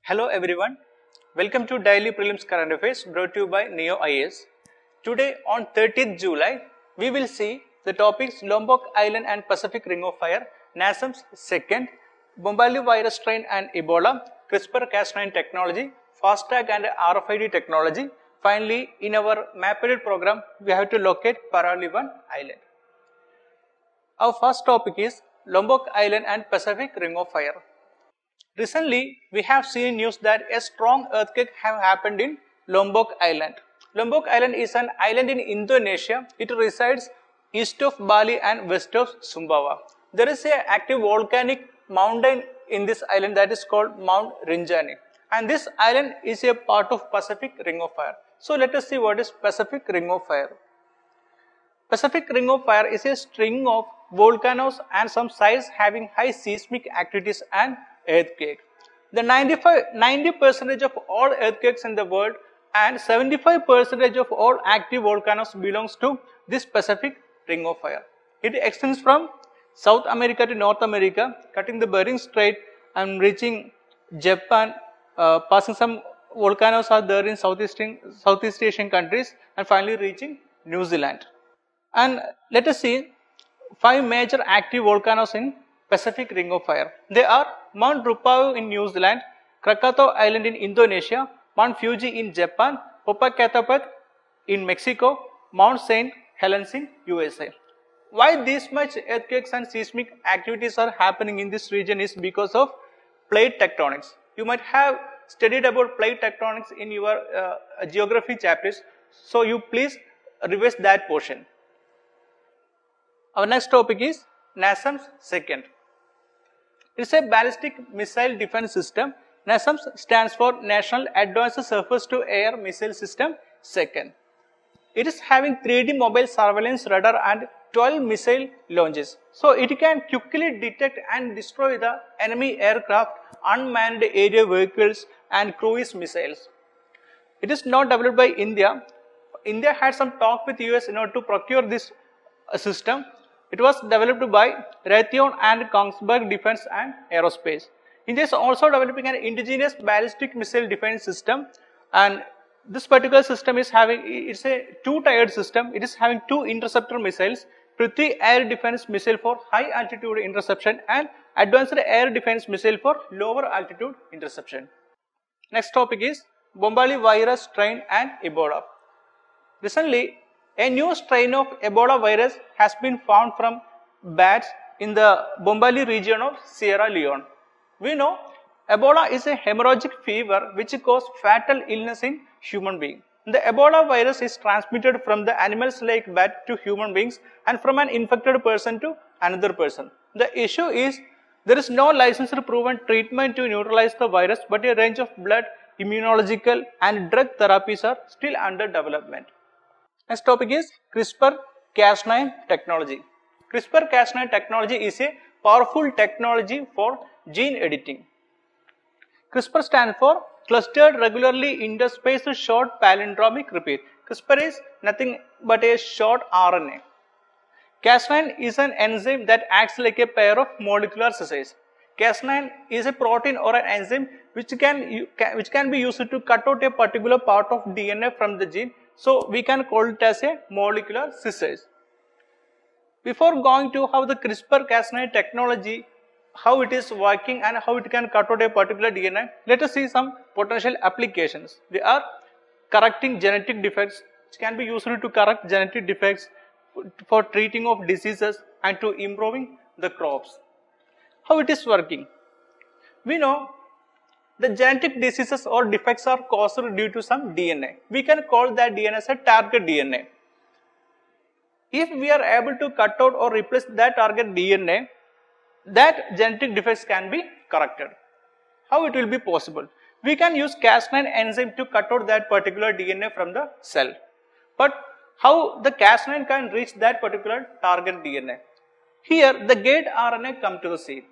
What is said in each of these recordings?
Hello everyone, welcome to Daily Prelims Current Affairs brought to you by Neo IAS. Today on 30th July, we will see the topics Lombok Island and Pacific Ring of Fire, Nasim II, Ebola Virus strain and Ebola, CRISPR-Cas9 technology, fast tag and RFID technology. Finally, in our mapped program, we have to locate PRELIMS Island. Our first topic is Lombok Island and Pacific Ring of Fire. Recently, we have seen news that a strong earthquake have happened in Lombok Island. Lombok Island is an island in Indonesia. It resides east of Bali and west of Sumbawa. There is an active volcanic mountain in this island that is called Mount Rinjani. And this island is a part of Pacific Ring of Fire. So let us see what is Pacific Ring of Fire. Pacific Ring of Fire is a string of volcanoes and some sites having high seismic activities and earthquake. The 90% of all earthquakes in the world and 75% of all active volcanoes belongs to this Pacific Ring of Fire. It extends from South America to North America, cutting the Bering Strait and reaching Japan, passing some volcanoes are there in Southeast Asian countries and finally reaching New Zealand. And let us see 5 major active volcanoes in Pacific Ring of Fire. They are Mount Rupavu in New Zealand, Krakatau Island in Indonesia, Mount Fuji in Japan, Popocatépetl in Mexico, Mount St. Helens in USA. Why this much earthquakes and seismic activities are happening in this region is because of plate tectonics. You might have studied about plate tectonics in your geography chapters, so you please revise that portion. Our next topic is Nasim II. It is a ballistic missile defense system. Nasim stands for National Advanced Surface to Air Missile System II. It is having 3D mobile surveillance radar and 12 missile launches. So it can quickly detect and destroy the enemy aircraft, unmanned aerial vehicles and cruise missiles. It is not developed by India. India had some talk with US in order to procure this system. It was developed by Raytheon and Kongsberg Defense and Aerospace. India is also developing an indigenous ballistic missile defense system, and this particular system is having, it's a 2-tiered system. It is having 2 interceptor missiles, Prithvi air defense missile for high altitude interception and advanced air defense missile for lower altitude interception. Next topic is Ebola Virus strain and Ebola. Recently, a new strain of Ebola virus has been found from bats in the Bombali region of Sierra Leone. We know Ebola is a hemorrhagic fever which causes fatal illness in human beings. The Ebola virus is transmitted from the animals like bat to human beings and from an infected person to another person. The issue is there is no licensed proven treatment to neutralize the virus, but a range of blood, immunological and drug therapies are still under development. Next topic is CRISPR-Cas9 technology. CRISPR-Cas9 technology is a powerful technology for gene editing. CRISPR stands for Clustered Regularly Interspaced Short Palindromic Repeat. CRISPR is nothing but a short RNA. Cas9 is an enzyme that acts like a pair of molecular scissors. Cas9 is a protein or an enzyme which can be used to cut out a particular part of DNA from the gene. So we can call it as a molecular scissors. Before going to how the CRISPR-Cas9 technology, how it is working and how it can cut out a particular DNA, let us see some potential applications. They are correcting genetic defects, which can be used to correct genetic defects for treating of diseases and to improving the crops. How it is working? We know the genetic diseases or defects are caused due to some DNA. We can call that DNA as a target DNA. If we are able to cut out or replace that target DNA, that genetic defects can be corrected. How it will be possible? We can use Cas9 enzyme to cut out that particular DNA from the cell. But how the Cas9 can reach that particular target DNA? Here the gate RNA come to the scene.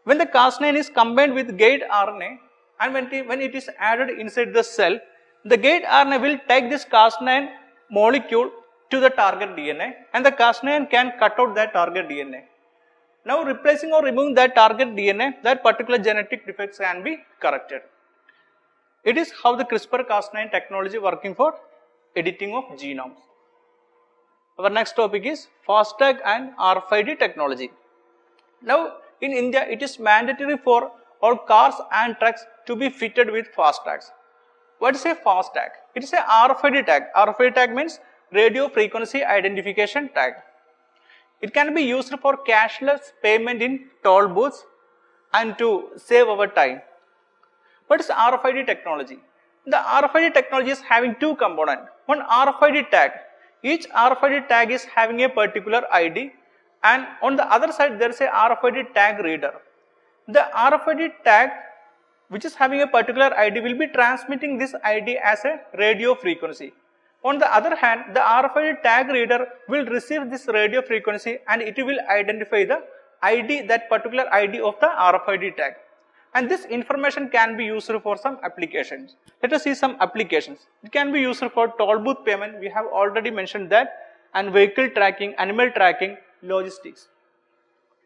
When the Cas9 is combined with gate RNA, and when it is added inside the cell, the gate RNA will take this Cas9 molecule to the target DNA and the Cas9 can cut out that target DNA. Now replacing or removing that target DNA, that particular genetic defects can be corrected. It is how the CRISPR-Cas9 technology working for editing of genomes. Our next topic is FASTag and RFID technology. Now, in India, it is mandatory for all cars and trucks to be fitted with FASTags. What is a FASTag? It is a RFID tag. RFID tag means radio frequency identification tag. It can be used for cashless payment in toll booths and to save our time. What is RFID technology? The RFID technology is having two components. One RFID tag. Each RFID tag is having a particular ID, and on the other side there is a RFID tag reader. The RFID tag which is having a particular ID will be transmitting this ID as a radio frequency. On the other hand, the RFID tag reader will receive this radio frequency and it will identify the ID, that particular ID of the RFID tag. And this information can be used for some applications. Let us see some applications. It can be used for toll booth payment, we have already mentioned that, and vehicle tracking, animal tracking, logistics.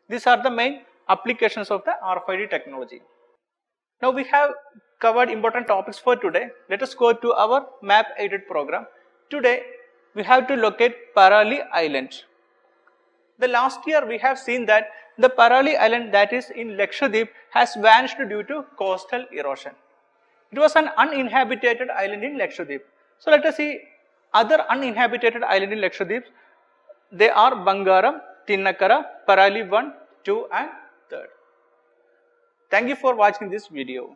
These are the main applications of the RFID technology. Now we have covered important topics for today. Let us go to our map aided program. Today we have to locate Parali Island. The last year we have seen that the Parali Island that is in Lakshadweep has vanished due to coastal erosion. It was an uninhabited island in Lakshadweep. So let us see other uninhabited island in Lakshadweep. They are Bangaram, Tinnakara, Parali 1, 2 and 3. Thank you for watching this video.